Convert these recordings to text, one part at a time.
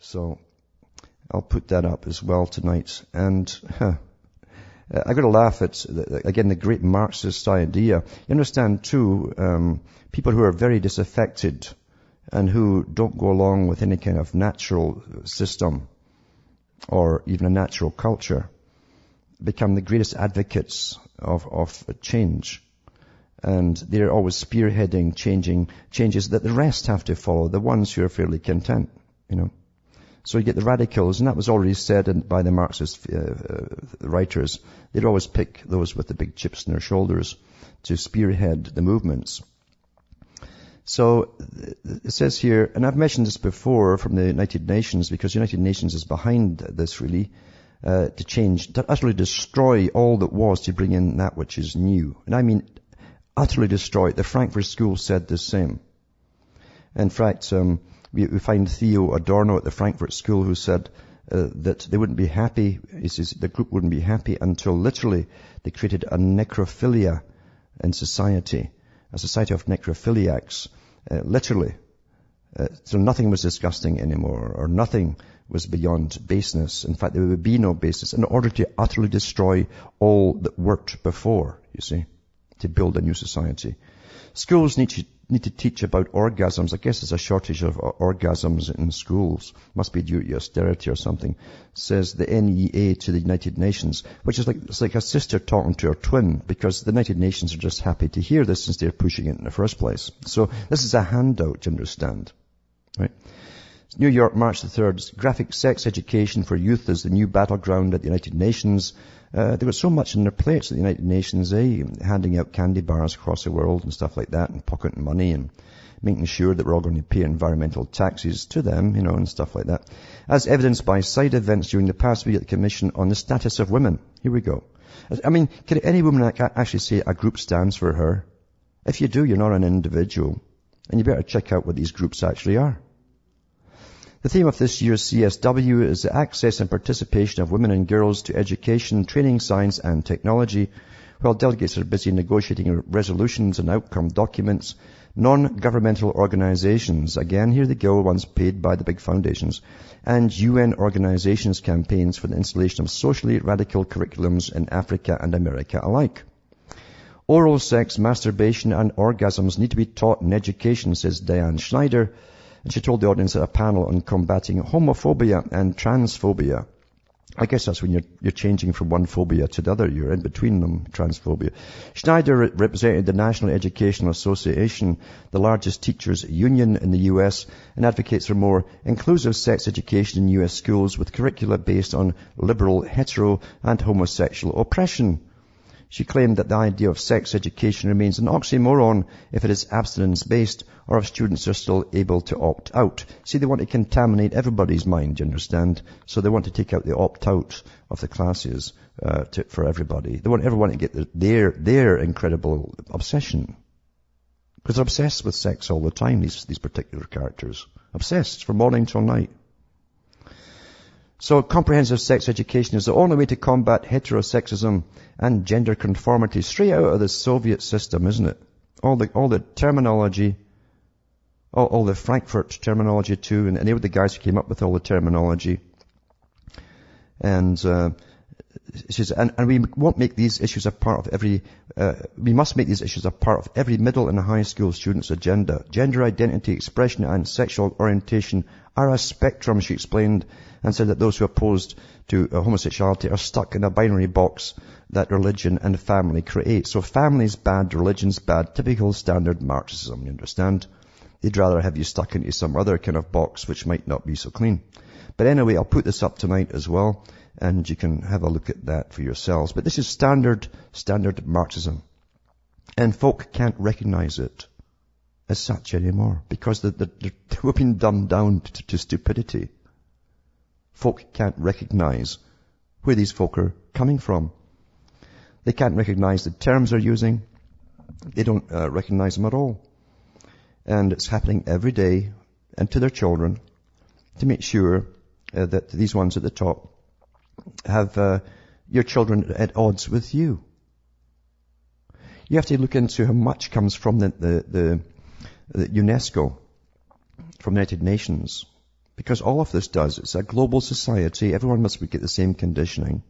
So I'll put that up as well tonight. And I got to laugh at, again, the great Marxist idea. You understand, too, people who are very disaffected and who don't go along with any kind of natural system or even a natural culture become the greatest advocates of change. And they're always spearheading changes that the rest have to follow, the ones who are fairly content, you know. So you get the radicals, and that was already said by the Marxist writers. They'd always pick those with the big chips on their shoulders to spearhead the movements. So it says here, and I've mentioned this before from the United Nations, because the United Nations is behind this really, to utterly destroy all that was to bring in that which is new. And I mean utterly destroy it. The Frankfurt School said the same. In fact, we find Theo Adorno at the Frankfurt School who said that they wouldn't be happy, he says the group wouldn't be happy until literally they created a necrophilia in society, a society of necrophiliacs, literally. So nothing was disgusting anymore, or nothing was beyond baseness. In fact, there would be no baseness in order to utterly destroy all that worked before, you see, to build a new society. Schools need to teach about orgasms. I guess there's a shortage of orgasms in schools. Must be due to austerity or something. Says the NEA to the United Nations, which is it's like a sister talking to her twin, because the United Nations are just happy to hear this since they're pushing it in the first place. So this is a handout, you understand. Right? New York, March the 3rd. Graphic sex education for youth is the new battleground at the United Nations. They've got so much on their plates at the United Nations, handing out candy bars across the world and stuff like that, and pocketing money and making sure that we're all going to pay environmental taxes to them, you know, and stuff like that. As evidenced by side events during the past week at the Commission on the Status of Women. Here we go. I mean, can any woman actually say a group stands for her? If you do, you're not an individual. And you better check out what these groups actually are. The theme of this year's CSW is the access and participation of women and girls to education, training, science and technology. While delegates are busy negotiating resolutions and outcome documents, non-governmental organizations, again here they go, ones paid by the big foundations, and UN organizations campaigns for the installation of socially radical curriculums in Africa and America alike. Oral sex, masturbation and orgasms need to be taught in education, says Diane Schneider. And she told the audience at a panel on combating homophobia and transphobia. I guess that's when you're changing from one phobia to the other. You're in between them, transphobia. Schneider represented the National Educational Association, the largest teachers union in the U.S., and advocates for more inclusive sex education in U.S. schools with curricula based on liberal, hetero, and homosexual oppression. She claimed that the idea of sex education remains an oxymoron if it is abstinence-based or if students are still able to opt out. See, they want to contaminate everybody's mind, you understand? So they want to take out the opt-out of the classes for everybody. They want everyone to get their incredible obsession. Because they're obsessed with sex all the time, these particular characters. Obsessed from morning till night. So comprehensive sex education is the only way to combat heterosexism and gender conformity, straight out of the Soviet system, isn't it? All the terminology, all the Frankfurt terminology too, and they were the guys who came up with all the terminology. And she says, and we won't make these issues a part of we must make these issues a part of every middle and high school student's agenda. Gender identity, expression and sexual orientation are a spectrum, she explained, and said that those who are opposed to homosexuality are stuck in a binary box that religion and family create. So family's bad, religion's bad, typical standard Marxism, you understand? They'd rather have you stuck into some other kind of box which might not be so clean. But anyway, I'll put this up tonight as well, and you can have a look at that for yourselves. But this is standard Marxism. And folk can't recognize it as such anymore, because they've been dumbed down to stupidity. Folk can't recognize where these folk are coming from. They can't recognize the terms they're using. They don't recognize them at all. And it's happening every day, and to their children, to make sure that these ones at the top have your children at odds with you. You have to look into how much comes from the UNESCO, from the United Nations, Because all of this does, it's a global society. Everyone must get the same conditioning.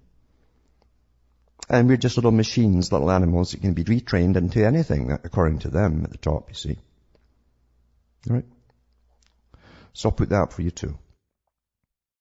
And we're just little machines, little animals that can be retrained into anything, according to them at the top, you see. All right? So I'll put that up for you too.